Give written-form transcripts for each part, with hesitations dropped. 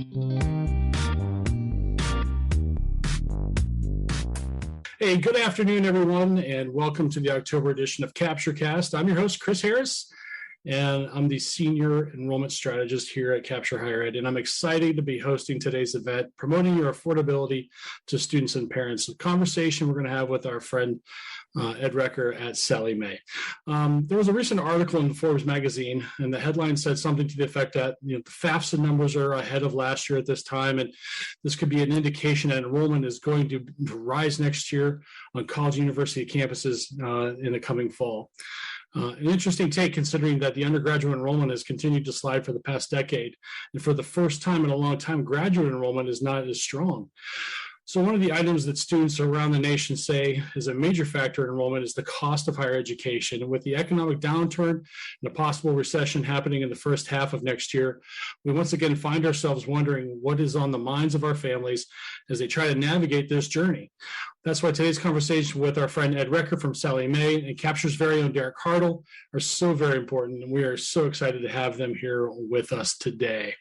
Hey, good afternoon, everyone, and welcome to the October edition of CaptureCast. I'm your host, Chris Harris, and I'm the Senior Enrollment Strategist here at Capture Higher Ed, and I'm excited to be hosting today's event, promoting your affordability to students and parents. A conversation we're going to have with our friend Ed Recker at Sallie Mae. There was a recent article in Forbes magazine, and the headline said something to the effect that the FAFSA numbers are ahead of last year at this time, and this could be an indication that enrollment is going to rise next year on college and university campuses in the coming fall. An interesting take, considering that the undergraduate enrollment has continued to slide for the past decade, and for the first time in a long time, graduate enrollment is not as strong. So one of the items that students around the nation say is a major factor in enrollment is the cost of higher education. And with the economic downturn and a possible recession happening in the first half of next year, we once again find ourselves wondering what is on the minds of our families as they try to navigate this journey. That's why today's conversation with our friend Ed Recker from Sallie Mae and Capture's very own Derek Hartle are so very important, and we are so excited to have them here with us today.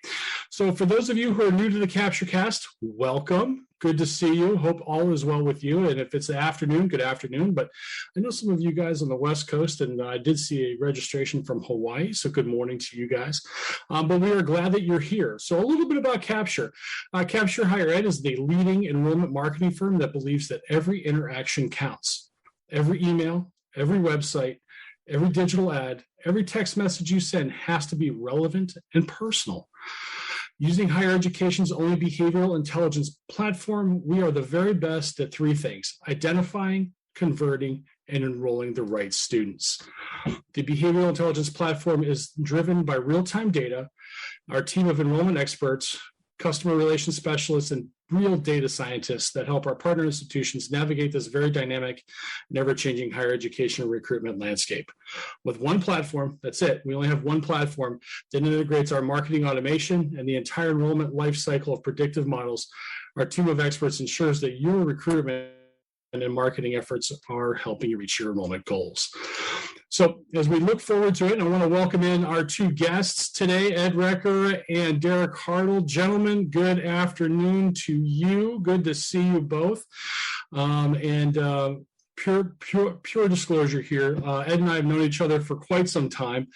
So for those of you who are new to the CaptureCast, welcome. Good to see you. Hope all is well with you. And if it's the afternoon, good afternoon. But I know some of you guys on the West Coast, and I did see a registration from Hawaii. So good morning to you guys. But we are glad that you're here. So a little bit about Capture. Capture Higher Ed is the leading enrollment marketing firm that believes that every interaction counts. Every email, every website, every digital ad, every text message you send has to be relevant and personal. Using higher education's only behavioral intelligence platform, we are the very best at three things: identifying, converting, and enrolling the right students. The behavioral intelligence platform is driven by real-time data. Our team of enrollment experts, customer relations specialists, and real data scientists that help our partner institutions navigate this very dynamic and ever-changing higher education recruitment landscape. With one platform, that's it. We only have one platform that integrates our marketing automation and the entire enrollment life cycle of predictive models. Our team of experts ensures that your recruitment and marketing efforts are helping you reach your enrollment goals. So as we look forward to it, I want to welcome in our two guests today, Ed Recker and Derek Hartle. Gentlemen, good afternoon to you. Good to see you both. Pure disclosure here. Ed and I have known each other for quite some time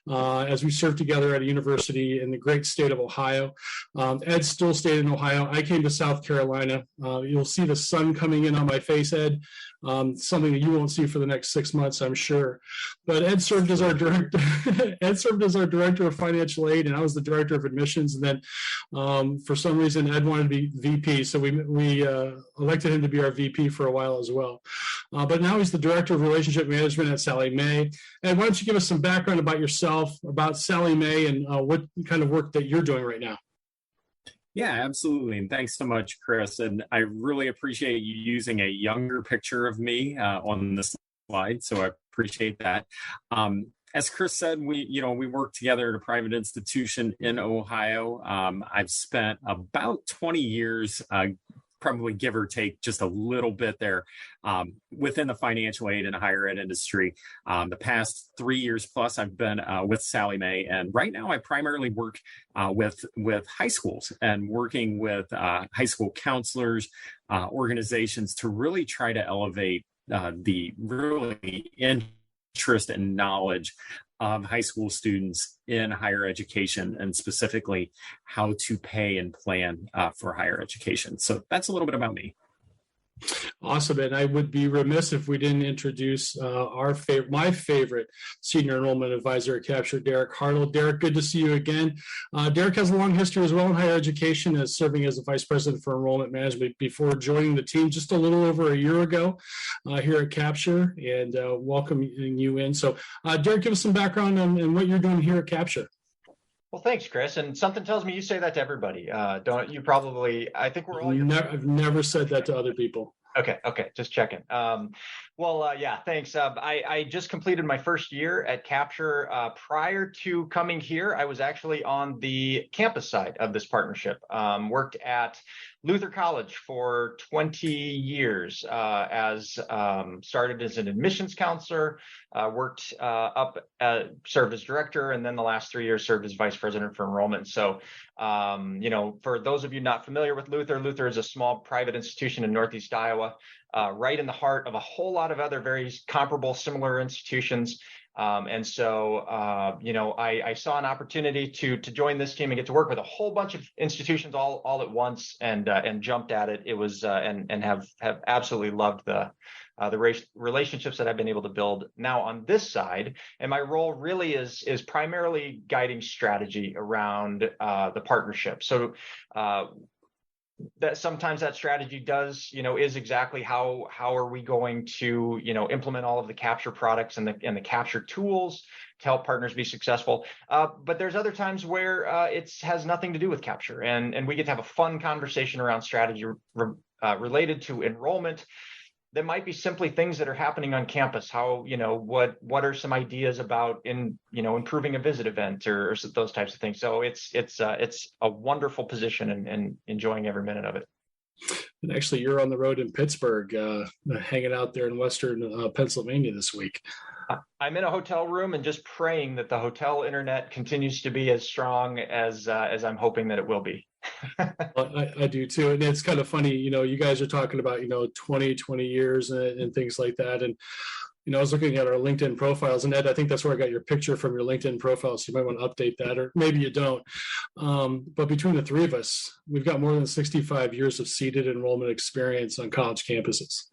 as we served together at a university in the great state of Ohio. Ed still stayed in Ohio. I came to South Carolina. You'll see the sun coming in on my face, Ed. Something that you won't see for the next 6 months, I'm sure. But Ed served as our director. Ed served as our director of financial aid, and I was the director of admissions. And then, for some reason, Ed wanted to be VP, so we elected him to be our VP for a while as well. But now he's the director of relationship management at Sallie Mae. And why don't you give us some background about yourself, about Sallie Mae, and what kind of work that you're doing right now? Yeah, absolutely. And thanks so much, Chris. And I really appreciate you using a younger picture of me on this slide. So I appreciate that. As Chris said, we work together at a private institution in Ohio. I've spent about 20 years, probably give or take just a little bit there, within the financial aid and higher ed industry. The past 3 years plus, I've been with Sallie Mae, and right now I primarily work with high schools and working with high school counselors, organizations to really try to elevate the really interest and knowledge of high school students in higher education, and specifically how to pay and plan for higher education. So that's a little bit about me. Awesome. And I would be remiss if we didn't introduce my favorite senior enrollment advisor at Capture, Derek Hartle. Derek, good to see you again. Derek has a long history as well in higher education, as serving as the vice president for enrollment management before joining the team just a little over a year ago here at Capture, and welcoming you in. So Derek, give us some background on what you're doing here at Capture. Well, thanks, Chris. And something tells me you say that to everybody. Don't you? Probably. I think we're all. I've never said that to other people. Okay. Just checking. Yeah, thanks. I just completed my first year at Capture. Prior to coming here, I was actually on the campus side of this partnership. Worked at Luther College for 20 years, started as an admissions counselor, worked served as director, and then the last 3 years served as vice president for enrollment. So For those of you not familiar with Luther, Luther is a small private institution in Northeast Iowa, right in the heart of a whole lot of other very comparable, similar institutions. I saw an opportunity to join this team and get to work with a whole bunch of institutions all at once, and jumped at it. It was and have absolutely loved the relationships that I've been able to build now on this side. And my role really is primarily guiding strategy around the partnership. So that sometimes that strategy does, is exactly how are we going to, implement all of the capture products and the capture tools to help partners be successful. But there's other times where it has nothing to do with capture, and we get to have a fun conversation around strategy related to enrollment. That might be simply things that are happening on campus. How, what are some ideas about improving a visit event or those types of things. So it's a wonderful position and enjoying every minute of it. And actually, you're on the road in Pittsburgh, hanging out there in Western Pennsylvania this week. I'm in a hotel room and just praying that the hotel internet continues to be as strong as I'm hoping that it will be. Well, I do too. And it's kind of funny, you guys are talking about, 20 years and things like that. And, I was looking at our LinkedIn profiles, and Ed, I think that's where I got your picture from, your LinkedIn profile. So you might want to update that, or maybe you don't. But between the three of us, we've got more than 65 years of seated enrollment experience on college campuses.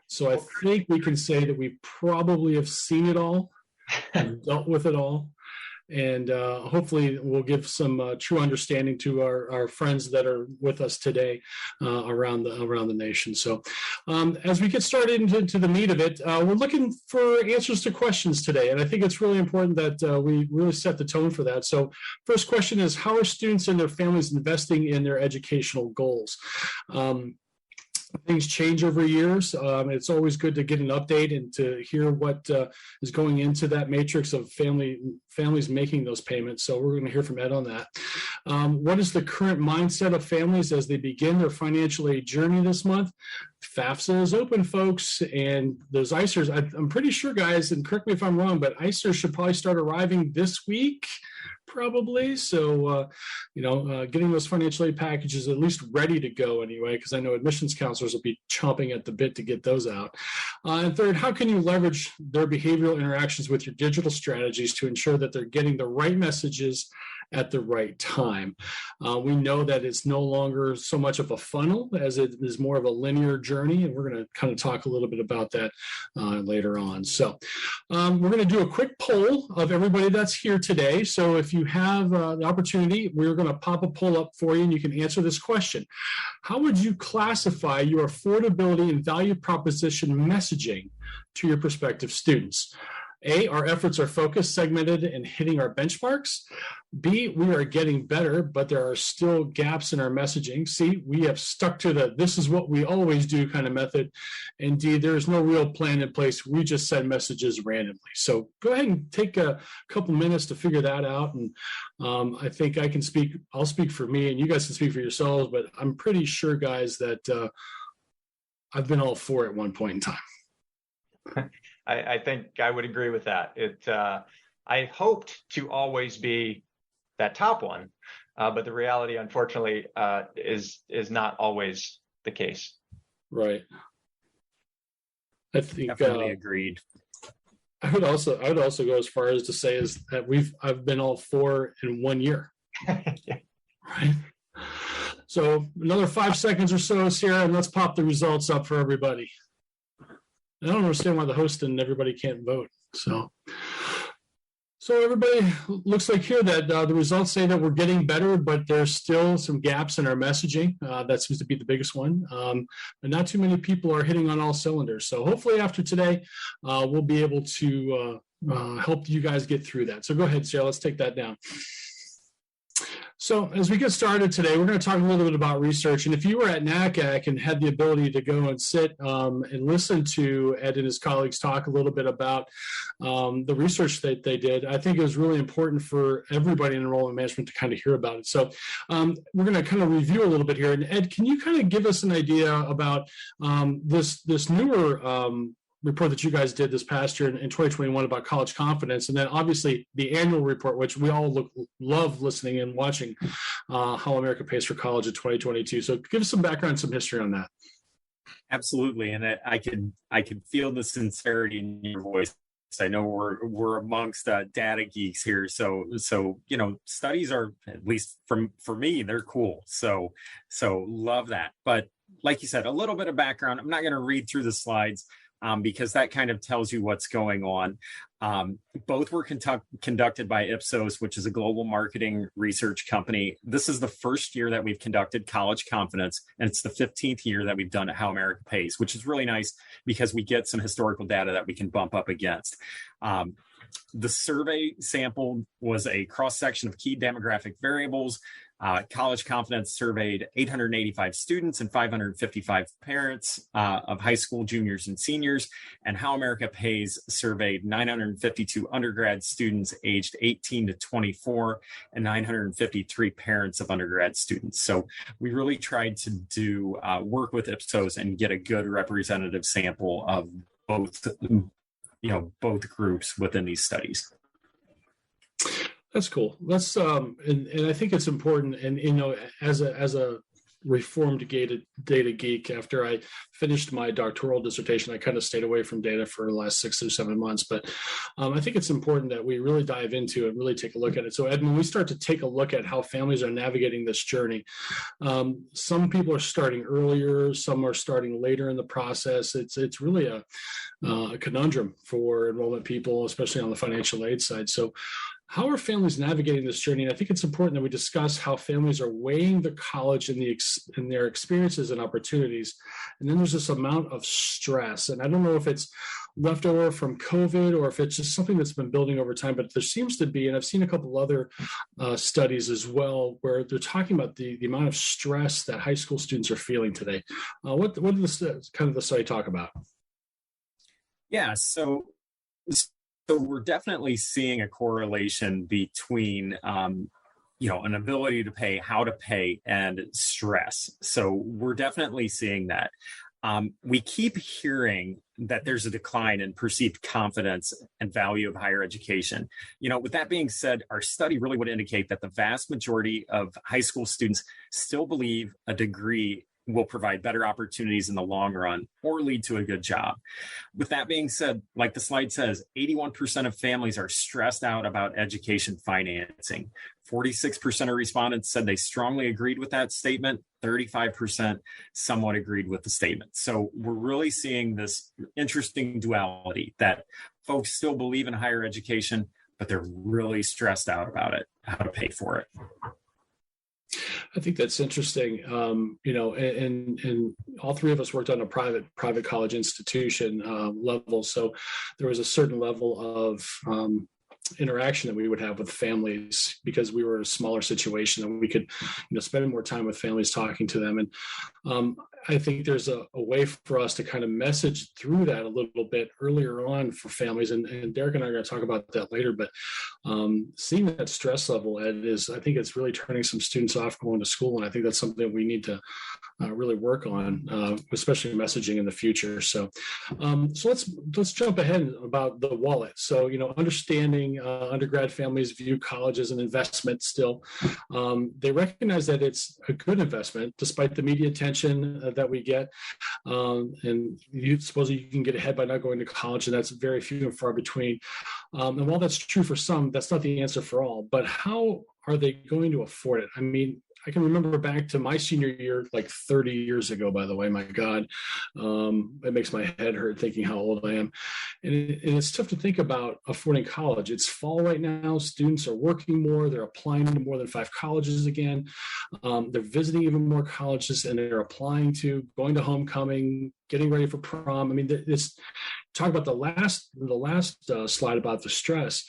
So I think we can say that we probably have seen it all and dealt with it all. And hopefully we'll give some true understanding to our friends that are with us today around the nation. So as we get started into the meat of it, we're looking for answers to questions today. And I think it's really important that we really set the tone for that. So first question is, how are students and their families investing in their educational goals? Things change over years. It's always good to get an update and to hear what is going into that matrix of families making those payments. So we're going to hear from Ed on that. What is the current mindset of families as they begin their financial aid journey this month? FAFSA is open, folks, and those ICERs, I'm pretty sure, guys, and correct me if I'm wrong, but ICERs should probably start arriving this week, probably. So, getting those financial aid packages at least ready to go anyway, because I know admissions counselors will be chomping at the bit to get those out. And third, how can you leverage their behavioral interactions with your digital strategies to ensure that they're getting the right messages at the right time? We know that it's no longer so much of a funnel as it is more of a linear journey, and we're going to kind of talk a little bit about that later on. So we're going to do a quick poll of everybody that's here today. So if you have the opportunity, we're going to pop a poll up for you, and you can answer this question. How would you classify your affordability and value proposition messaging to your prospective students? A, our efforts are focused, segmented, and hitting our benchmarks. B, we are getting better, but there are still gaps in our messaging. C, we have stuck to the this is what we always do kind of method. And D, there is no real plan in place. We just send messages randomly. So go ahead and take a couple minutes to figure that out. And I think I'll speak for me, and you guys can speak for yourselves, but I'm pretty sure, guys, that I've been all for at one point in time. I think I would agree with that. I hoped to always be that top one, but the reality, unfortunately, is not always the case. Right. I think definitely agreed. I would also go as far as to say is that I've been all for in 1 year. Yeah. Right. So another 5 seconds or so, Sierra, and let's pop the results up for everybody. I don't understand why the host and everybody can't vote. So everybody, looks like here that the results say that we're getting better, but there's still some gaps in our messaging. That seems to be the biggest one. And not too many people are hitting on all cylinders. So hopefully after today, we'll be able to help you guys get through that. So go ahead, Sarah, let's take that down. So as we get started today, we're going to talk a little bit about research. And if you were at NACAC and had the ability to go and sit and listen to Ed and his colleagues talk a little bit about the research that they did, I think it was really important for everybody in enrollment management to kind of hear about it. So we're going to kind of review a little bit here. And Ed, can you kind of give us an idea about this newer report that you guys did this past year in 2021 about college confidence, and then obviously the annual report, which we all love listening and watching, How America Pays for College in 2022. So give us some background, some history on that. Absolutely, and I could feel the sincerity in your voice. I know we're amongst data geeks here, so studies are, at least for me, they're cool. So love that. But like you said, a little bit of background. I'm not going to read through the slides because that kind of tells you what's going on. Both were conducted by Ipsos, which is a global marketing research company. This is the first year that we've conducted college confidence, and it's the 15th year that we've done How America Pays, which is really nice because we get some historical data that we can bump up against. The survey sample was a cross-section of key demographic variables. College Confidence surveyed 885 students and 555 parents of high school juniors and seniors, and How America Pays surveyed 952 undergrad students aged 18 to 24 and 953 parents of undergrad students. So we really tried to do work with Ipsos and get a good representative sample of both groups within these studies. That's cool. Let's and I think it's important. And as a reformed data geek, after I finished my doctoral dissertation, I kind of stayed away from data for the last 6 or 7 months. But I think it's important that we really dive into and really take a look at it. So, Ed, when we start to take a look at how families are navigating this journey, some people are starting earlier, some are starting later in the process. It's really a conundrum for enrollment people, especially on the financial aid side. So, how are families navigating this journey? And I think it's important that we discuss how families are weighing the college and their experiences and opportunities. And then there's this amount of stress. And I don't know if it's leftover from COVID or if it's just something that's been building over time, but there seems to be, and I've seen a couple other studies as well, where they're talking about the amount of stress that high school students are feeling today. What did the study talk about? Yeah, so we're definitely seeing a correlation between, an ability to pay, how to pay, and stress. So we're definitely seeing that. We keep hearing that there's a decline in perceived confidence and value of higher education. With that being said, our study really would indicate that the vast majority of high school students still believe a degree will provide better opportunities in the long run or lead to a good job. With that being said, like the slide says, 81% of families are stressed out about education financing. 46% of respondents said they strongly agreed with that statement. 35% somewhat agreed with the statement. So we're really seeing this interesting duality that folks still believe in higher education, but they're really stressed out about it, how to pay for it. I think that's interesting. And all three of us worked on a private college institution level. So there was a certain level of interaction that we would have with families because we were in a smaller situation and we could, spend more time with families talking to them. And I think there's a way for us to kind of message through that a little bit earlier on for families. And Derek and I are going to talk about that later, but seeing that stress level, Ed, I think it's really turning some students off going to school. And I think that's something we need to really work on, especially messaging in the future. So let's jump ahead about the wallet. So, understanding undergrad families view college as an investment still. They recognize that it's a good investment despite the media attention that we get. And you supposedly you can get ahead by not going to college, and that's very few and far between. And while that's true for some, that's not the answer for all. But how are they going to afford it? I mean, I can remember back to my senior year, like 30 years ago, by the way, my God, it makes my head hurt thinking how old I am. And it's tough to think about affording college. It's fall right now. Students are working more. They're applying to more than 5 colleges again. They're visiting even more colleges, and they're applying to going to homecoming, getting ready for prom. I mean, talk about the last slide about the stress.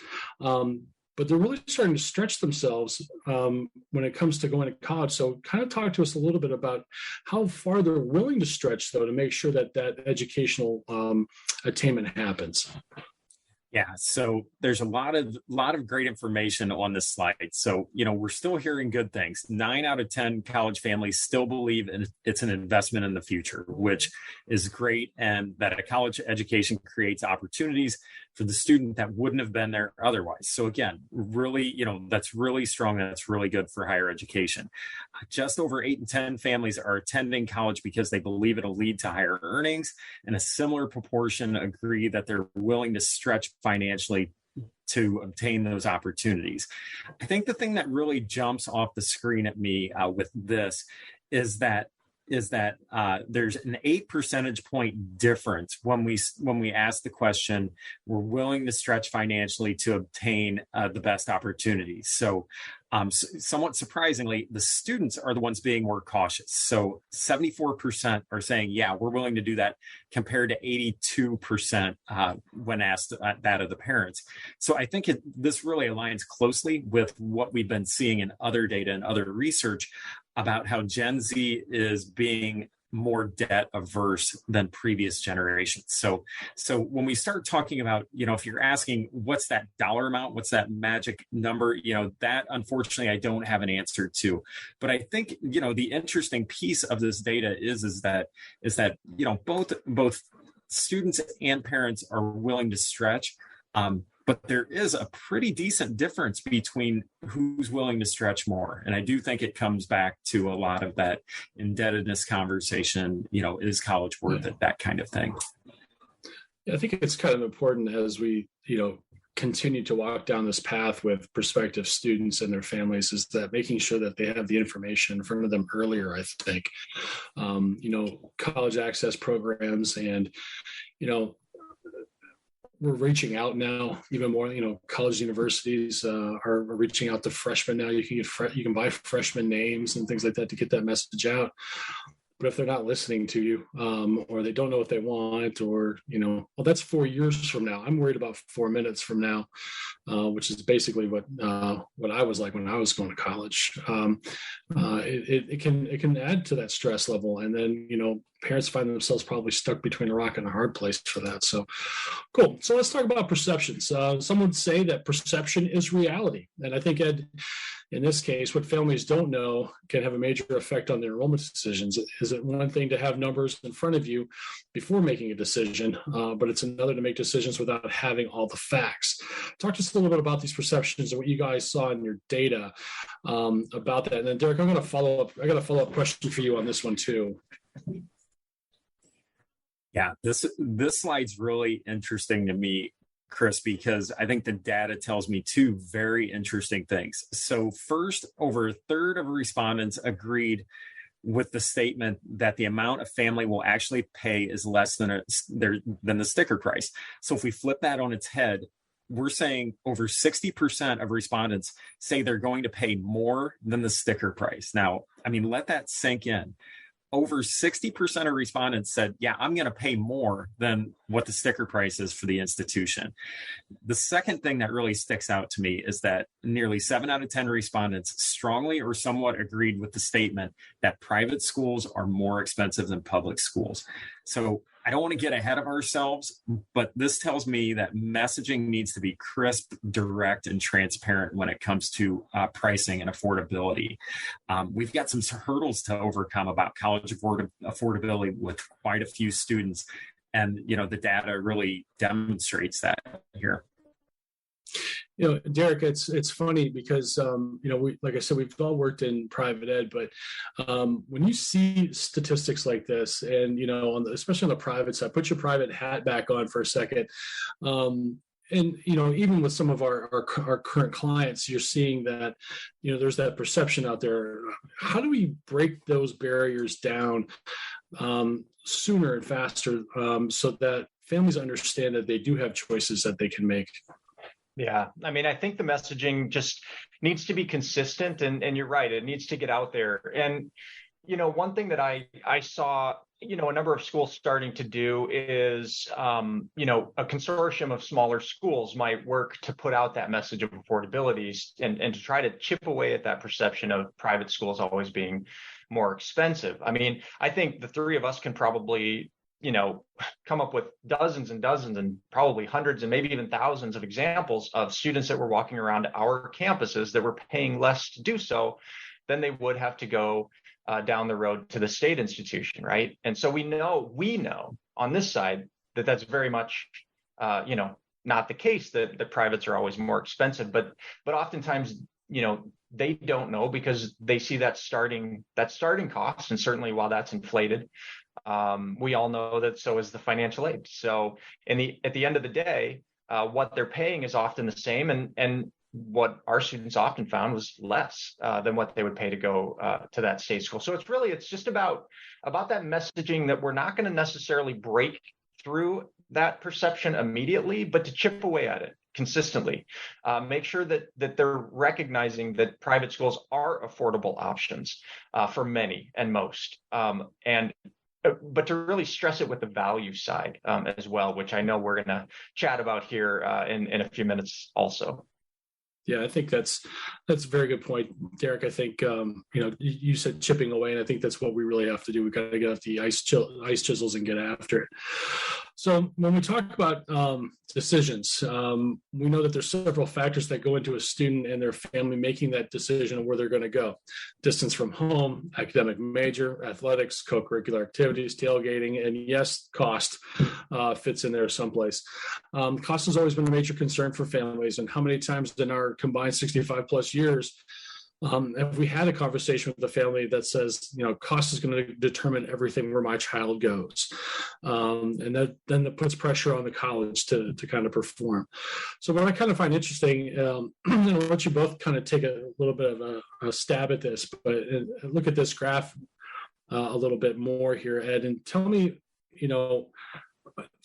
But they're really starting to stretch themselves when it comes to going to college. So kind of talk to us a little bit about how far they're willing to stretch, though, to make sure that educational attainment happens. Yeah, so there's a lot of great information on this slide. So, we're still hearing good things. 9 out of 10 college families still believe it's an investment in the future, which is great, and that a college education creates opportunities for the student that wouldn't have been there otherwise. So again, really, that's really strong, and that's really good for higher education. Just over 8 in 10 families are attending college because they believe it'll lead to higher earnings, and a similar proportion agree that they're willing to stretch financially to obtain those opportunities. I think the thing that really jumps off the screen at me with this is that there's an 8 percentage point difference when we ask the question, we're willing to stretch financially to obtain the best opportunities. So somewhat surprisingly, the students are the ones being more cautious. So 74% are saying, yeah, we're willing to do that, compared to 82% when asked that of the parents. So I think this really aligns closely with what we've been seeing in other data and other research about how Gen Z is being more debt averse than previous generations. So when we start talking about, if you're asking what's that dollar amount, what's that magic number, that unfortunately I don't have an answer to. But I think, the interesting piece of this data is that both students and parents are willing to stretch. But there is a pretty decent difference between who's willing to stretch more. And I do think it comes back to a lot of that indebtedness conversation, is college worth it, that kind of thing. Yeah, I think it's kind of important as we, continue to walk down this path with prospective students and their families, is that making sure that they have the information in front of them earlier, I think. College access programs and, we're reaching out now even more. College universities are reaching out to freshmen now. You can buy freshman names and things like that to get that message out. But if they're not listening to you, or they don't know what they want, or well, that's 4 years from now. I'm worried about 4 minutes from now, which is basically what I was like when I was going to college. It can add to that stress level, and then parents find themselves probably stuck between a rock and a hard place for that. So, cool. So let's talk about perceptions. Some would say that perception is reality, and I think in this case, what families don't know can have a major effect on their enrollment decisions. Is it one thing to have numbers in front of you before making a decision, but it's another to make decisions without having all the facts? Talk to us a little bit about these perceptions and what you guys saw in your data about that. And then, Derek, I got a follow-up question for you on this one too. Yeah, this slide's really interesting to me, Chris, because I think the data tells me two very interesting things. So first, over a third of respondents agreed with the statement that the amount a family will actually pay is less than the sticker price. So if we flip that on its head, we're saying over 60% of respondents say they're going to pay more than the sticker price. Now, let that sink in. Over 60% of respondents said, yeah, I'm going to pay more than what the sticker price is for the institution. The second thing that really sticks out to me is that nearly 7 out of 10 respondents strongly or somewhat agreed with the statement that private schools are more expensive than public schools. So I don't want to get ahead of ourselves, but this tells me that messaging needs to be crisp, direct, and transparent when it comes to pricing and affordability. We've got some hurdles to overcome about college affordability with quite a few students, and the data really demonstrates that here. Derek, it's funny because, we, like I said, we've all worked in private ed, but when you see statistics like this and, especially on the private side, put your private hat back on for a second. And, even with some of our current clients, you're seeing that, there's that perception out there. How do we break those barriers down sooner and faster so that families understand that they do have choices that they can make? Yeah, I think the messaging just needs to be consistent, and you're right, it needs to get out there. And, one thing that I saw, a number of schools starting to do is, a consortium of smaller schools might work to put out that message of affordability and to try to chip away at that perception of private schools always being more expensive. I think the three of us can probably come up with dozens and dozens and probably hundreds and maybe even thousands of examples of students that were walking around our campuses that were paying less to do so than they would have to go down the road to the state institution, right? And so we know on this side that that's very much, not the case, that the privates are always more expensive, but oftentimes, they don't know because they see that starting cost. And certainly while that's inflated, we all know that so is the financial aid. So at the end of the day, what they're paying is often the same. And what our students often found was less than what they would pay to go to that state school. So it's just about that messaging that we're not going to necessarily break through that perception immediately, but to chip away at it consistently. Make sure that they're recognizing that private schools are affordable options for many and most, but to really stress it with the value side as well, which I know we're going to chat about here in a few minutes also. Yeah, I think that's a very good point, Derek. I think you said chipping away, and I think that's what we really have to do. We got to get off the ice chisels and get after it. So when we talk about decisions, we know that there's several factors that go into a student and their family making that decision of where they're going to go: distance from home, academic major, athletics, co-curricular activities, tailgating, and yes, cost fits in there someplace. Cost has always been a major concern for families, and how many times in our combined 65 plus years have we had a conversation with a family that says, cost is going to determine everything where my child goes, and that puts pressure on the college to kind of perform. So what I kind of find interesting, I'll let you both kind of take a little bit of a stab at this, but look at this graph a little bit more here, Ed, and tell me, do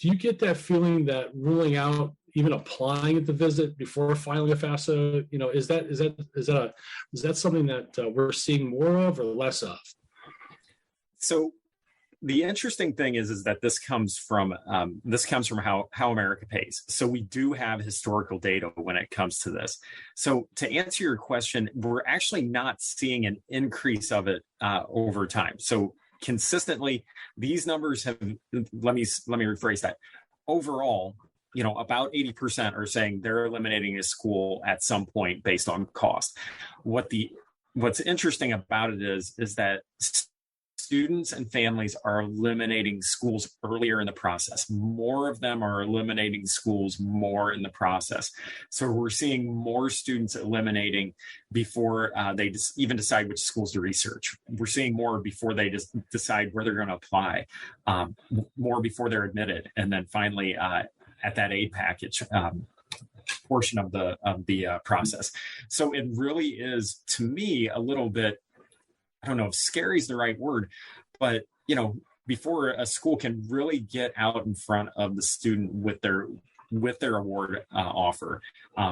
you get that feeling that ruling out even applying at the visit before filing a FAFSA, is that something that we're seeing more of or less of? So the interesting thing is that this comes from how America pays. So we do have historical data when it comes to this. So to answer your question, we're actually not seeing an increase of it over time. So consistently, these numbers have. Let me rephrase that. Overall, about 80% are saying they're eliminating a school at some point based on cost. What's interesting about it is that students and families are eliminating schools earlier in the process. More of them are eliminating schools more in the process. So we're seeing more students eliminating before they even decide which schools to research. We're seeing more before they just decide where they're going to apply, more before they're admitted, and then finally at that aid package portion of the process. So it really is, to me, a little bit, I don't know if scary is the right word, but before a school can really get out in front of the student with their award offer,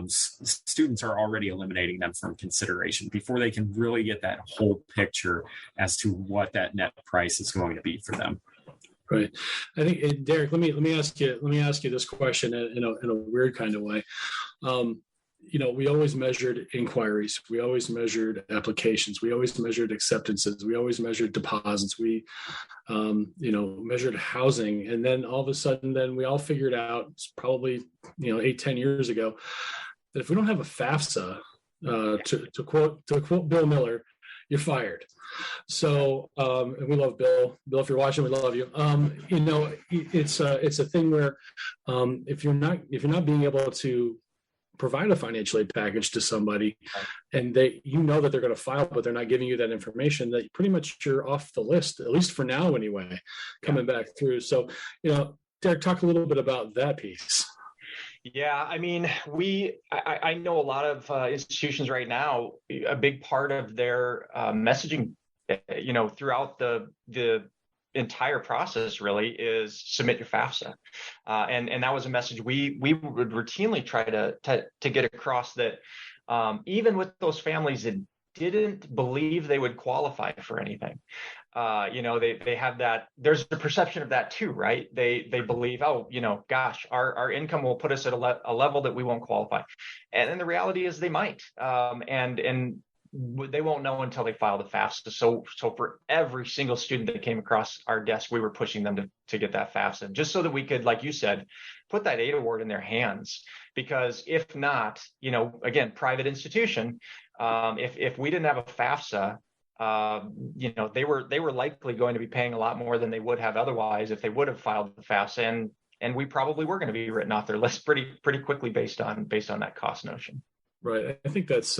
students are already eliminating them from consideration before they can really get that whole picture as to what that net price is going to be for them. Right. I think, Derek, let me ask you this question in a weird kind of way. We always measured inquiries. We always measured applications. We always measured acceptances. We always measured deposits. We, measured housing. And then all of a sudden, then we all figured out, probably, 8-10 years ago, that if we don't have a FAFSA, to quote Bill Miller, you're fired. So, and we love Bill. Bill, if you're watching, we love you. It's a thing where if you're not being able to provide a financial aid package to somebody, and that they're going to file, but they're not giving you that information, that pretty much you're off the list, at least for now anyway, coming back through. So, Derek, talk a little bit about that piece. Yeah, I mean, I know a lot of institutions right now, a big part of their messaging, throughout the entire process really is submit your FAFSA. And that was a message we would routinely try to get across, that even with those families that didn't believe they would qualify for anything, they have that, there's a perception of that too, right? They believe, gosh, our income will put us at a level that we won't qualify. And then the reality is they might. And they won't know until they file the FAFSA. So for every single student that came across our desk, we were pushing them to get that FAFSA, just so that we could, like you said, put that aid award in their hands. Because if not, again, private institution, if we didn't have a FAFSA, they were likely going to be paying a lot more than they would have otherwise if they would have filed the FAFSA, and we probably were going to be written off their list pretty quickly based on that cost notion. Right. I think that's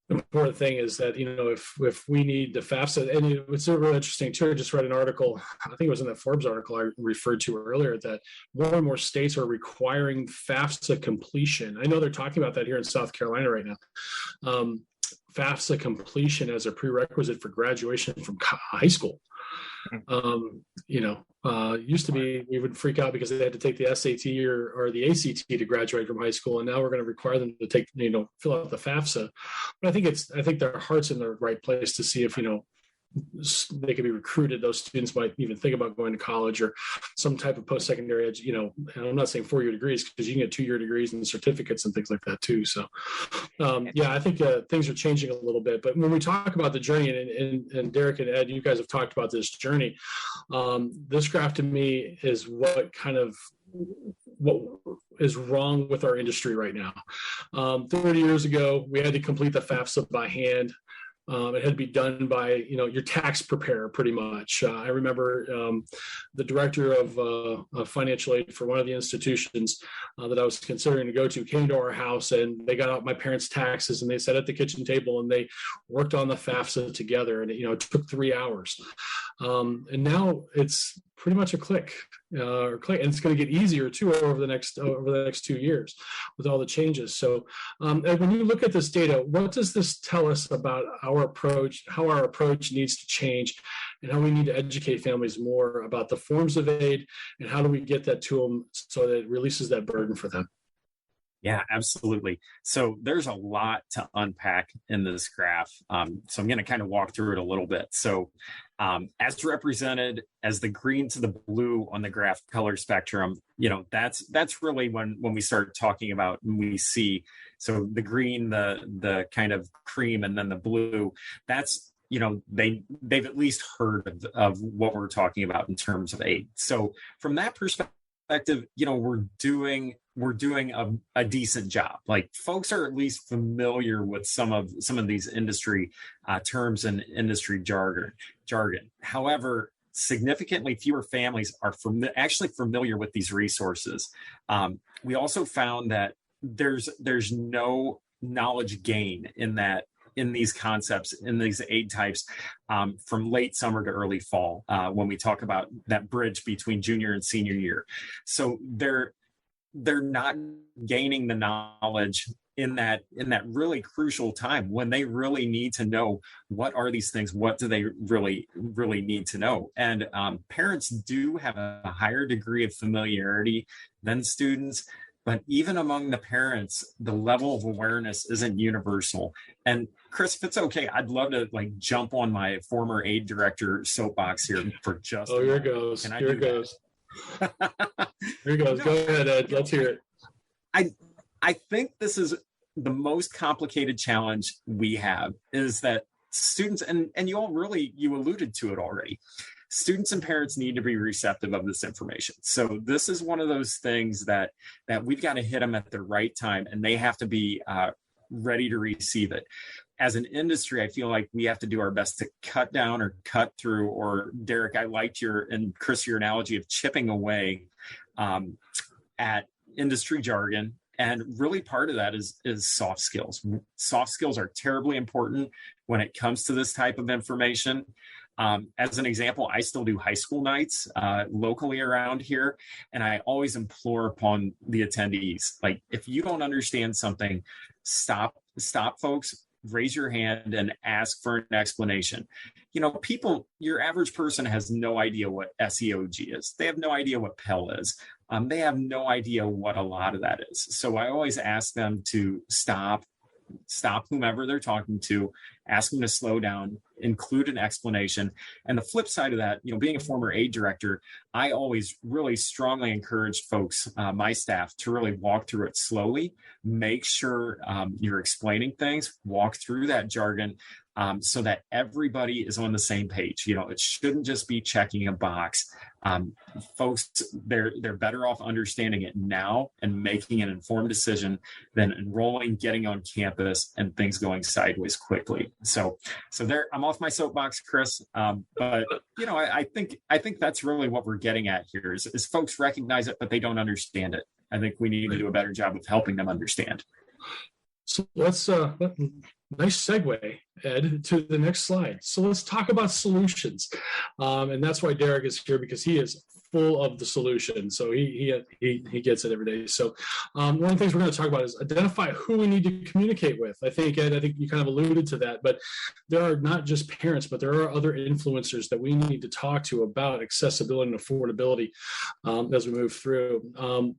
the important thing is that, if we need the FAFSA, and it's really interesting too, I just read an article, I think it was in that Forbes article I referred to earlier, that more and more states are requiring FAFSA completion. I know they're talking about that here in South Carolina right now. FAFSA completion as a prerequisite for graduation from high school. Used to be we would freak out because they had to take the SAT or the ACT to graduate from high school, and now we're going to require them to take fill out the FAFSA. But I think their heart's in the right place to see if they could be recruited. Those students might even think about going to college or some type of post-secondary and I'm not saying 4-year degrees, because you can get 2-year degrees and certificates and things like that too. So I think things are changing a little bit. But when we talk about the journey, and Derek and Ed, you guys have talked about this journey, this graph to me is what is wrong with our industry right now. 30 years ago, we had to complete the FAFSA by hand. It had to be done by, your tax preparer, pretty much. I remember the director of financial aid for one of the institutions that I was considering to go to came to our house, and they got out my parents' taxes, and they sat at the kitchen table and they worked on the FAFSA together, and it took 3 hours. And now it's pretty much a click, and it's going to get easier too over the next 2 years with all the changes. So when you look at this data, what does this tell us about our approach, how our approach needs to change, and how we need to educate families more about the forms of aid, and how do we get that to them so that it releases that burden for them? Yeah, absolutely. So there's a lot to unpack in this graph. So I'm going to kind of walk through it a little bit. So as represented as the green to the blue on the graph color spectrum, that's really when we start talking about, and we see, so the green, the kind of cream, and then the blue, that's, they've at least heard of what we're talking about in terms of aid. So from that perspective, we're doing a decent job. Like, folks are at least familiar with some of these industry terms and industry jargon. However, significantly fewer families are actually familiar with these resources. We also found that there's no knowledge gain in these concepts, in these aid types, from late summer to early fall, when we talk about that bridge between junior and senior year. So they're not gaining the knowledge in that really crucial time when they really need to know, what are these things? What do they really need to know? And parents do have a higher degree of familiarity than students, but even among the parents, the level of awareness isn't universal. And Chris, if it's okay, I'd love to jump on my former aid director soapbox here for just a here moment. goes. Can I here do goes. That? Here goes. Go ahead, Ed. Let's hear it. I think this is the most complicated challenge we have, is that students, and you alluded to it already, students and parents need to be receptive of this information. So this is one of those things that we've got to hit them at the right time, and they have to be ready to receive it. As an industry, I feel like we have to do our best to cut down or cut through, or Derek, I liked your analogy of chipping away at industry jargon. And really part of that is soft skills. Soft skills are terribly important when it comes to this type of information. As an example, I still do high school nights locally around here, and I always implore upon the attendees, if you don't understand something, stop folks, raise your hand and ask for an explanation. Your average person has no idea what SEOG is. They have no idea what Pell is. They have no idea what a lot of that is. So I always ask them to stop whomever they're talking to, ask them to slow down, include an explanation. And the flip side of that, being a former aid director, I always really strongly encouraged folks, my staff, to really walk through it slowly, make sure you're explaining things, walk through that jargon, so that everybody is on the same page. It shouldn't just be checking a box. Folks, they're better off understanding it now and making an informed decision than enrolling, getting on campus, and things going sideways quickly. So there, I'm off my soapbox, Chris. But I think that's really what we're getting at here is folks recognize it, but they don't understand it. I think we need to do a better job of helping them understand. So let's nice segue, Ed, to the next slide. So let's talk about solutions, and that's why Derek is here, because he is full of the solution. So he gets it every day. So one of the things we're going to talk about is identify who we need to communicate with. I think, Ed, you kind of alluded to that, but there are not just parents, but there are other influencers that we need to talk to about accessibility and affordability as we move through.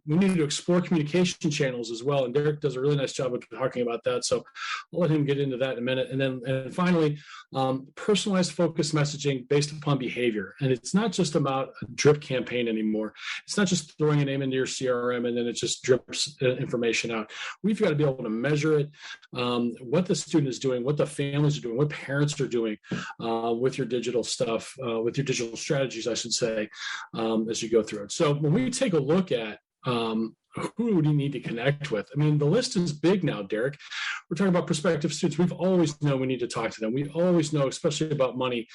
We need to explore communication channels as well, and Derek does a really nice job of talking about that. So I'll let him get into that in a minute. And finally, personalized focused messaging based upon behavior. And it's not just about a drip campaign anymore. It's not just throwing a name into your CRM and then it just drips information out. We've got to be able to measure it, what the student is doing, what the families are doing, what parents are doing with your digital stuff, with your digital strategies, I should say, as you go through it. So when we take a look at who do you need to connect with? I mean, the list is big now, Derek. We're talking about prospective students. We've always known we need to talk to them. We always know, especially about money,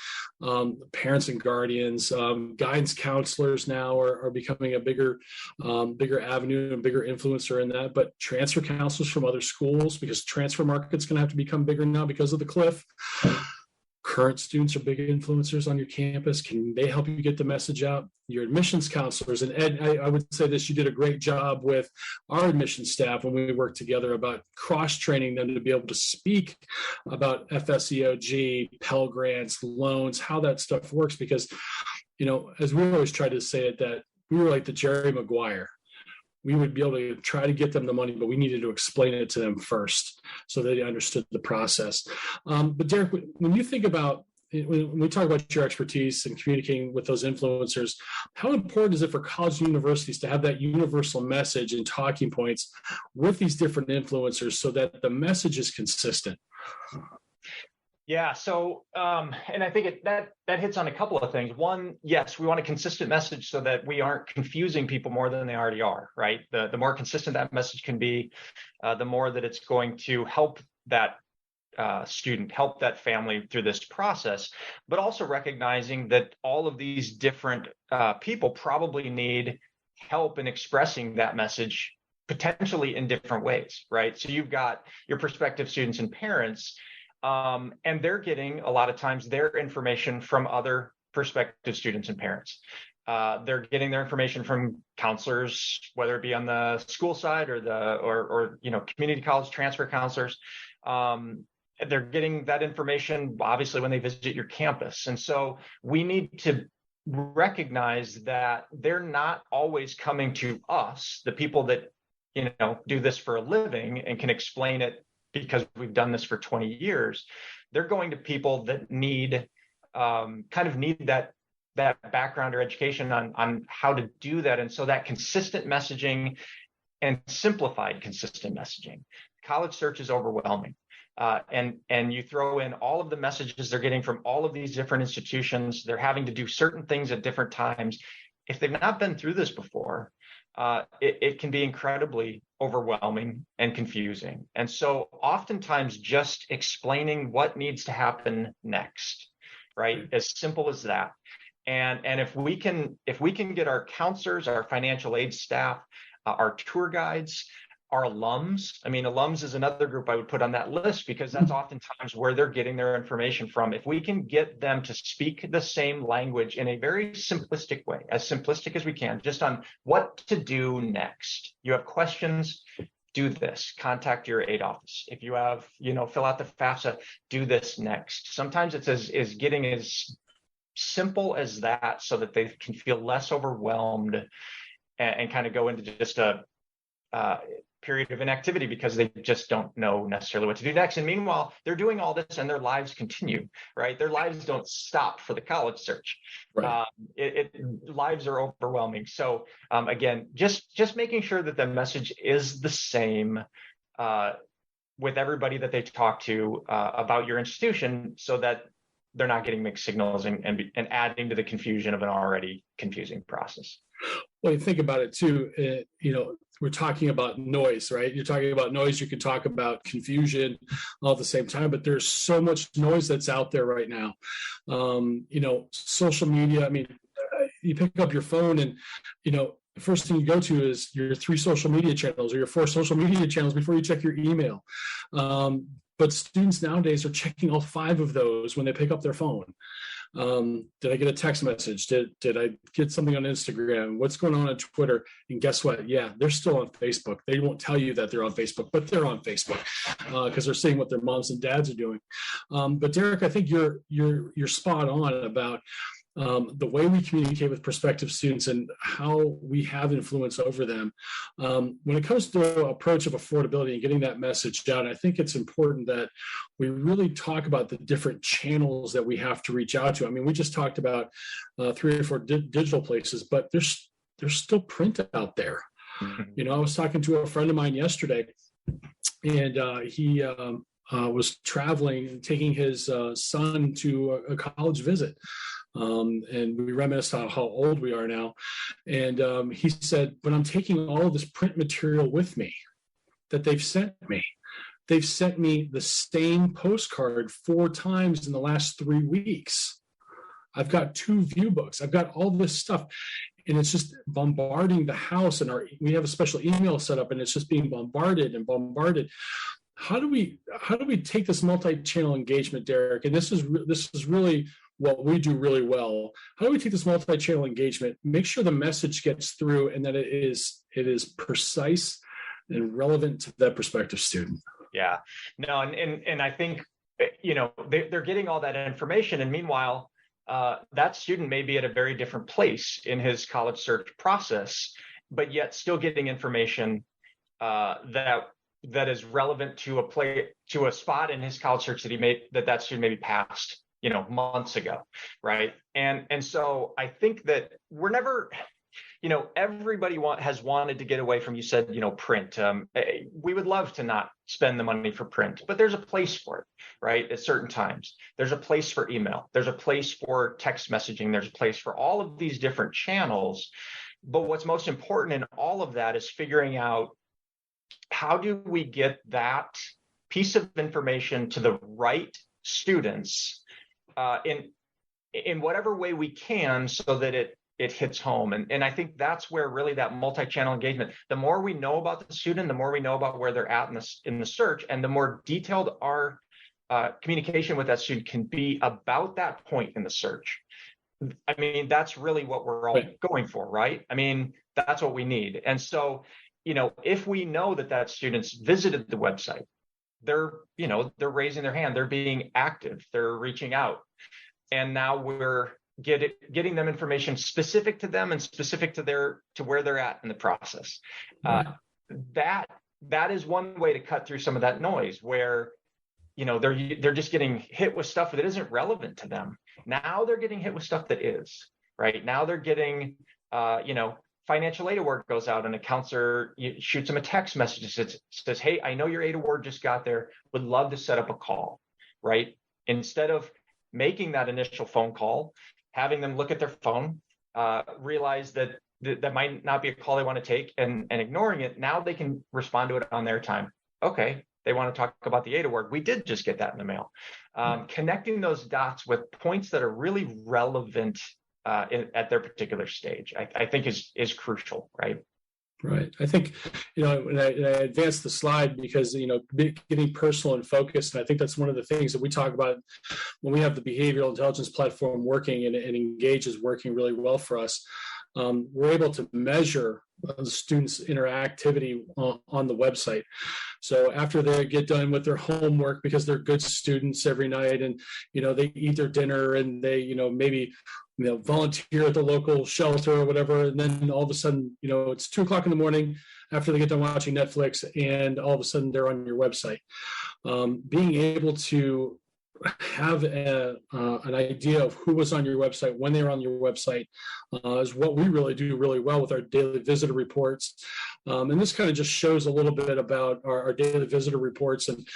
parents and guardians, guidance counselors now are becoming a bigger avenue and bigger influencer in that. But transfer counselors from other schools, because transfer market's going to have to become bigger now because of the cliff. Current students are big influencers on your campus. Can they help you get the message out? Your admissions counselors, and Ed, I would say this, you did a great job with our admissions staff when we worked together about cross-training them to be able to speak about FSEOG, Pell Grants, loans, how that stuff works, because, as we always try to say it, that we were like the Jerry Maguire. We would be able to try to get them the money, but we needed to explain it to them first so they understood the process. But Derek, when you think about, when we talk about your expertise in communicating with those influencers, how important is it for colleges and universities to have that universal message and talking points with these different influencers so that the message is consistent? Yeah. So, and I think that hits on a couple of things. One, yes, we want a consistent message so that we aren't confusing people more than they already are, right? The more consistent that message can be, the more that it's going to help that student, help that family through this process, but also recognizing that all of these different people probably need help in expressing that message potentially in different ways, right? So you've got your prospective students and parents, and they're getting a lot of times their information from other prospective students and parents. They're getting their information from counselors, whether it be on the school side or community college transfer counselors. They're getting that information obviously when they visit your campus. And so we need to recognize that they're not always coming to us, the people that do this for a living and can explain it because we've done this for 20 years. They're going to people that need that background or education on how to do that. And so that consistent messaging and simplified consistent messaging. College search is overwhelming. And you throw in all of the messages they're getting from all of these different institutions. They're having to do certain things at different times. If they've not been through this before, it can be incredibly overwhelming and confusing. And so oftentimes just explaining what needs to happen next, right? As simple as that. And if we can get our counselors, our financial aid staff, our tour guides, our alums. I mean, alums is another group I would put on that list because that's oftentimes where they're getting their information from. If we can get them to speak the same language in a very simplistic way, as simplistic as we can, just on what to do next. You have questions, do this, contact your aid office. If you have, fill out the FAFSA, do this next. Sometimes it's as getting as simple as that so that they can feel less overwhelmed and kind of go into just period of inactivity because they just don't know necessarily what to do next. And meanwhile, they're doing all this and their lives continue, right? Their lives don't stop for the college search. Right. Lives are overwhelming. So again, just making sure that the message is the same with everybody that they talk to about your institution, so that they're not getting mixed signals and adding to the confusion of an already confusing process. Well, you think about it too, we're talking about noise, right? You're talking about noise. You can talk about confusion all at the same time, but there's so much noise that's out there right now. Social media, I mean, you pick up your phone and, the first thing you go to is your 3 social media channels or your 4 social media channels before you check your email. But students nowadays are checking all 5 of those when they pick up their phone. Did I get a text message? Did I get something on Instagram? What's going on Twitter? And guess what? Yeah, they're still on Facebook. They won't tell you that they're on Facebook, but they're on Facebook because they're seeing what their moms and dads are doing. But Derek, I think you're spot on about the way we communicate with prospective students and how we have influence over them. When it comes to the approach of affordability and getting that message out, I think it's important that we really talk about the different channels that we have to reach out to. I mean, we just talked about 3 or 4 digital places, but there's still print out there. Mm-hmm. I was talking to a friend of mine yesterday, and he was traveling, taking his son to a college visit. And we reminisced on how old we are now. And he said, but I'm taking all of this print material with me that they've sent me. They've sent me the same postcard 4 times in the last 3 weeks. I've got 2 view books. I've got all this stuff. And it's just bombarding the house. And we have a special email set up, and it's just being bombarded and bombarded. How do we take this multi-channel engagement, Derek? And this is really what we do really well. How do we take this multi-channel engagement, make sure the message gets through, and that it is precise and relevant to that prospective student? Yeah, no, and I think they're getting all that information, and meanwhile, that student may be at a very different place in his college search process, but yet still getting information that is relevant to a spot in his college search that student maybe passed months ago, right? And so I think that we're never, everybody has wanted to get away from, you said, print. We would love to not spend the money for print, but there's a place for it, right? At certain times, there's a place for email. There's a place for text messaging. There's a place for all of these different channels. But what's most important in all of that is figuring out, how do we get that piece of information to the right students in whatever way we can, so that it hits home. And I think that's where really that multi-channel engagement, the more we know about the student, the more we know about where they're at in the search, and the more detailed our communication with that student can be about that point in the search. I mean, that's really what we're all going for, right? I mean, that's what we need. And so, if we know that student's visited the website, they're raising their hand, they're being active, they're reaching out. And now we're getting them information specific to them and specific to where they're at in the process. That is one way to cut through some of that noise, where they're just getting hit with stuff that isn't relevant to them. Now they're getting hit with stuff that is, right? Now they're getting financial aid award goes out, and a counselor shoots them a text message that says, hey, I know your aid award just got there, would love to set up a call, right? Instead of making that initial phone call, having them look at their phone, realize that might not be a call they want to take, and ignoring it, now they can respond to it on their time. Okay, they want to talk about the aid award. We did just get that in the mail. Connecting those dots with points that are really relevant at their particular stage, I think is crucial, right? Right. I think, when I advanced the slide, because, getting personal and focused, and I think that's one of the things that we talk about when we have the behavioral intelligence platform working and Engage is working really well for us. We're able to measure the students' interactivity on the website. So after they get done with their homework, because they're good students every night, and they eat their dinner, and they maybe volunteer at the local shelter or whatever, and then all of a sudden it's 2:00 in the morning after they get done watching Netflix, and all of a sudden they're on your website. Being able to have an idea of who was on your website when they were on your website is what we really do really well with our daily visitor reports. And this kind of just shows a little bit about our daily visitor reports, and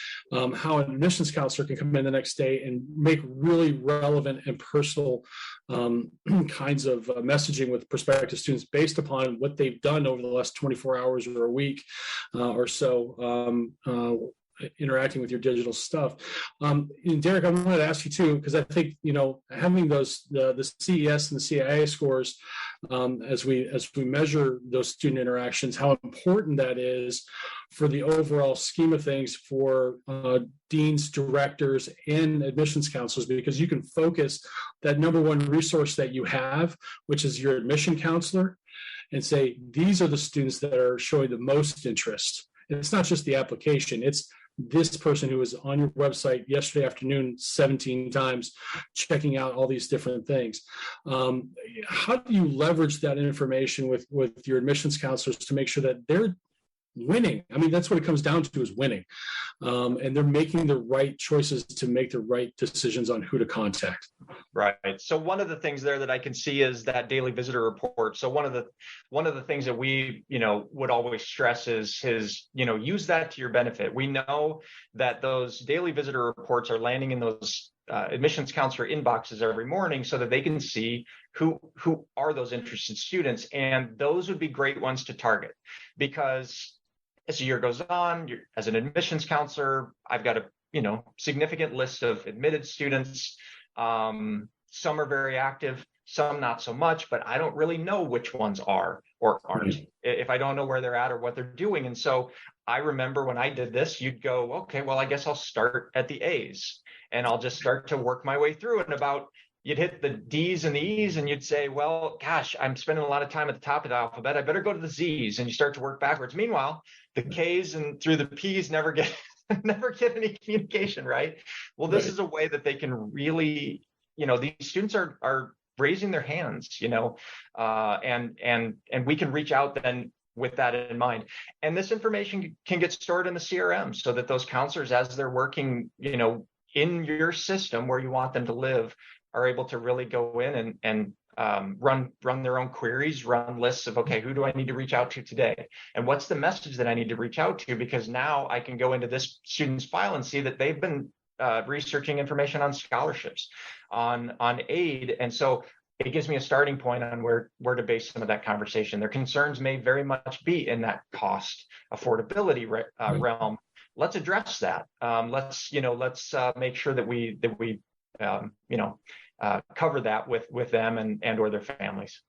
how an admissions counselor can come in the next day and make really relevant and personal kinds of messaging with prospective students based upon what they've done over the last 24 hours or a week or so, interacting with your digital stuff. And Derek, I wanted to ask you too, because I think having those the CES and the CIA scores as we measure those student interactions, how important that is for the overall scheme of things for deans, directors, and admissions counselors, because you can focus that number one resource that you have, which is your admission counselor, and say these are the students that are showing the most interest. And it's not just the application; it's this person who was on your website yesterday afternoon 17 times, checking out all these different things. How do you leverage that information with your admissions counselors to make sure that they're winning? I mean, that's what it comes down to, is winning. And they're making the right choices to make the right decisions on who to contact. Right. So one of the things there that I can see is that daily visitor report. So one of the things that we, would always stress is use that to your benefit. We know that those daily visitor reports are landing in those admissions counselor inboxes every morning, so that they can see who are those interested students. And those would be great ones to target, because as the year goes on, as an admissions counselor, I've got a significant list of admitted students. Some are very active, some not so much, but I don't really know which ones are or aren't if I don't know where they're at or what they're doing. And so I remember when I did this, you'd go, okay, well, I guess I'll start at the A's and I'll just start to work my way through. And you'd hit the D's and the E's, and you'd say, well, gosh, I'm spending a lot of time at the top of the alphabet. I better go to the Z's, and you start to work backwards. Meanwhile, the K's and through the P's never get any communication, right? Well, this is a way that they can really, these students are raising their hands, and we can reach out then with that in mind. And this information can get stored in the CRM, so that those counselors, as they're working, in your system where you want them to live, are able to really go in and run their own queries, run lists of, okay, who do I need to reach out to today? And what's the message that I need to reach out to? Because now I can go into this student's file and see that they've been researching information on scholarships, on aid. And so it gives me a starting point on where to base some of that conversation. Their concerns may very much be in that cost affordability realm. Let's address that. Let's make sure that we cover that with them and or their families.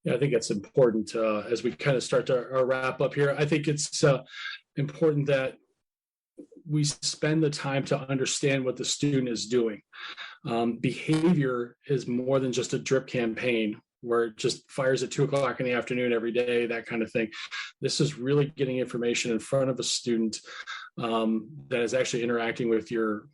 Yeah, I think it's important as we kind of start to wrap up here. I think it's important that we spend the time to understand what the student is doing. Behavior is more than just a drip campaign where it just fires at 2:00 in the afternoon every day, that kind of thing. This is really getting information in front of a student that is actually interacting with your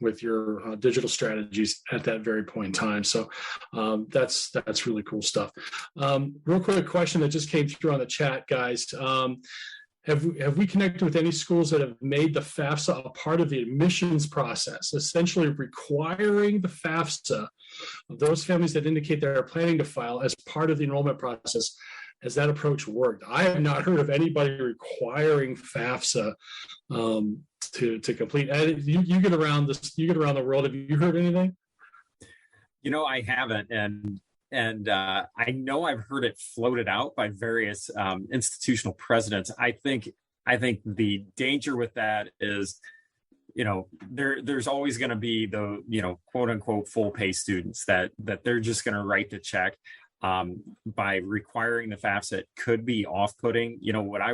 digital strategies at that very point in time. So that's really cool stuff. Real quick question that just came through on the chat, guys. Have we connected with any schools that have made the FAFSA a part of the admissions process, essentially requiring the FAFSA of those families that indicate they are planning to file as part of the enrollment process? Has that approach worked? I have not heard of anybody requiring FAFSA to complete. You get around this. You get around the world. Have you heard anything? I haven't, and I know I've heard it floated out by various institutional presidents. I think the danger with that is, there's always going to be the quote unquote full pay students that they're just going to write the check. By requiring the FAFSA, it could be off-putting. What I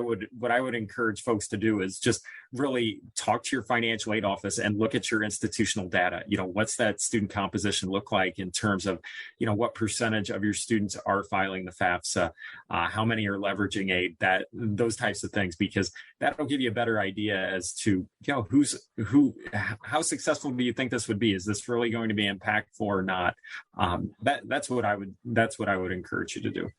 would encourage folks to do is just really talk to your financial aid office and look at your institutional data. What's that student composition look like in terms of, what percentage of your students are filing the FAFSA, how many are leveraging aid, those types of things, because that'll give you a better idea as to, how successful do you think this would be? Is this really going to be impactful or not? That's what I would encourage you to do.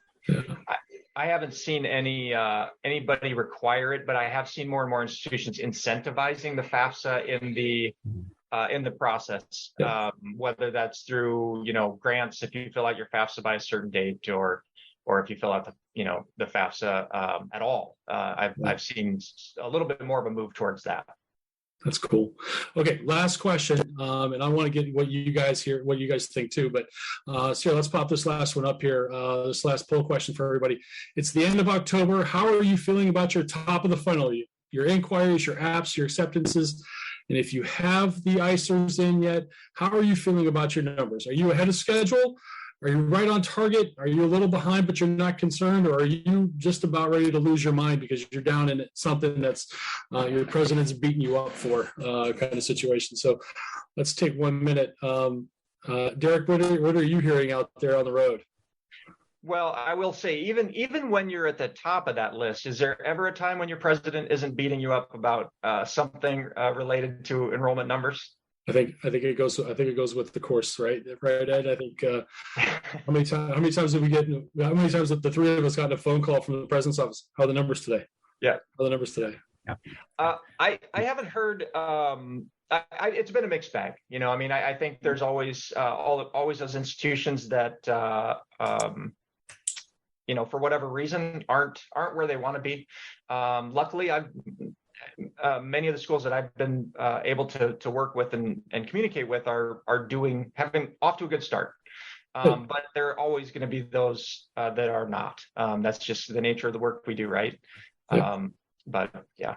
I haven't seen anybody require it, but I have seen more and more institutions incentivizing the FAFSA in the process, whether that's through grants if you fill out your FAFSA by a certain date, or if you fill out the FAFSA at all. I've seen a little bit more of a move towards that. That's cool. Okay, last question, and I want to get what you guys think too. But so let's pop this last one up here. This last poll question for everybody. It's the end of October. How are you feeling about your top of the funnel? Your inquiries, your apps, your acceptances, and if you have the ICERs in yet, how are you feeling about your numbers? Are you ahead of schedule? Are you right on target? Are you a little behind, but you're not concerned? Or are you just about ready to lose your mind because you're down in something that's your president's beating you up for kind of situation? So let's take 1 minute. Derek, what are you hearing out there on the road? Well, I will say, even when you're at the top of that list, is there ever a time when your president isn't beating you up about something related to enrollment numbers? I think it goes with the course, right, Ed? I think how many times did we get? How many times have the three of us gotten a phone call from the president's office? How are the numbers today? Yeah, how are the numbers today? Yeah. I haven't heard. It's been a mixed bag. I think there's always those institutions that for whatever reason aren't where they want to be. Luckily, many of the schools that I've been able to work with and communicate with have been off to a good start. But there are always going to be those that are not. That's just the nature of the work we do, right? But yeah.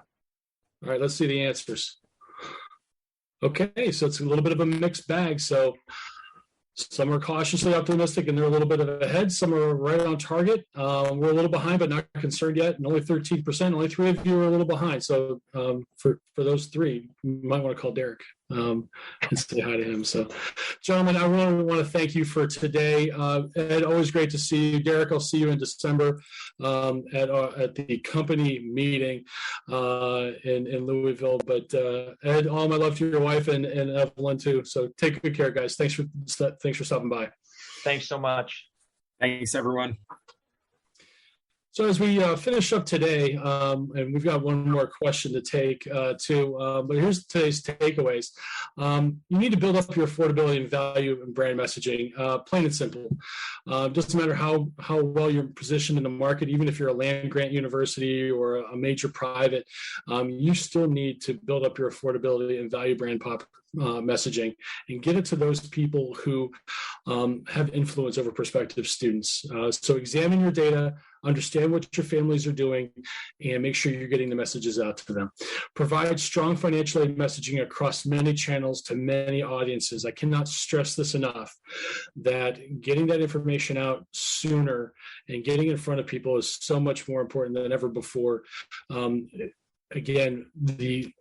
All right, let's see the answers. Okay, so it's a little bit of a mixed bag. So some are cautiously optimistic and they're a little bit ahead. Some are right on target. We're a little behind, but not concerned yet. And only 13%, only 3 of you are a little behind. So for those 3, you might want to call Derek and say hi to him. So, gentlemen, I want to thank you for today. Ed, always great to see you. Derek, I'll see you in December at the company meeting in Louisville. But Ed, all my love to your wife and Evelyn too. So take good care, guys. Thanks for stopping by. Thanks so much. Thanks, everyone. So as we finish up today, and we've got one more question to take too, but here's today's takeaways. You need to build up your affordability and value and brand messaging, plain and simple. Doesn't matter how well you're positioned in the market, even if you're a land-grant university or a major private, you still need to build up your affordability and value brand messaging and get it to those people who have influence over prospective students. So examine your data, understand what your families are doing, and make sure you're getting the messages out to them. Provide strong financial aid messaging across many channels to many audiences. I cannot stress this enough, that getting that information out sooner and getting in front of people is so much more important than ever before. Again, the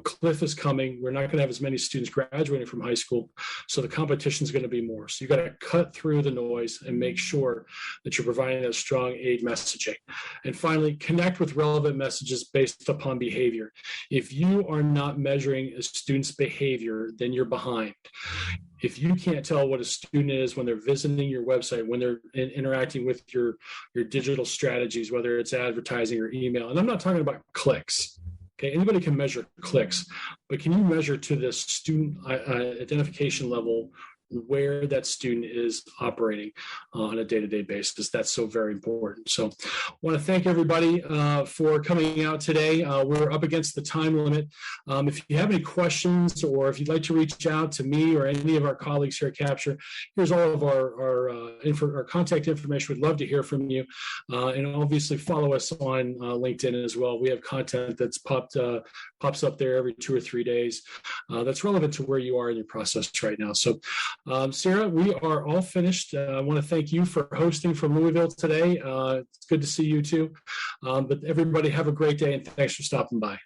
cliff is coming. We're not going to have as many students graduating from high school, so the competition is going to be more. So you've got to cut through the noise and make sure that you're providing that strong aid messaging. And finally, connect with relevant messages based upon behavior. If you are not measuring a student's behavior, then you're behind. If you can't tell what a student is when they're visiting your website, when they're interacting with your digital strategies, whether it's advertising or email, and I'm not talking about clicks. Okay, anybody can measure clicks, but can you measure to the student identification level where that student is operating on a day-to-day basis? That's so very important. So I want to thank everybody for coming out today. We're up against the time limit. If you have any questions or if you'd like to reach out to me or any of our colleagues here at Capture, here's all of our contact information. We'd love to hear from you. And obviously follow us on LinkedIn as well. We have content that's pops up there every 2 or 3 days that's relevant to where you are in your process right now. So Sarah, we are all finished. I want to thank you for hosting from Louisville today. It's good to see you too. But everybody have a great day, and thanks for stopping by.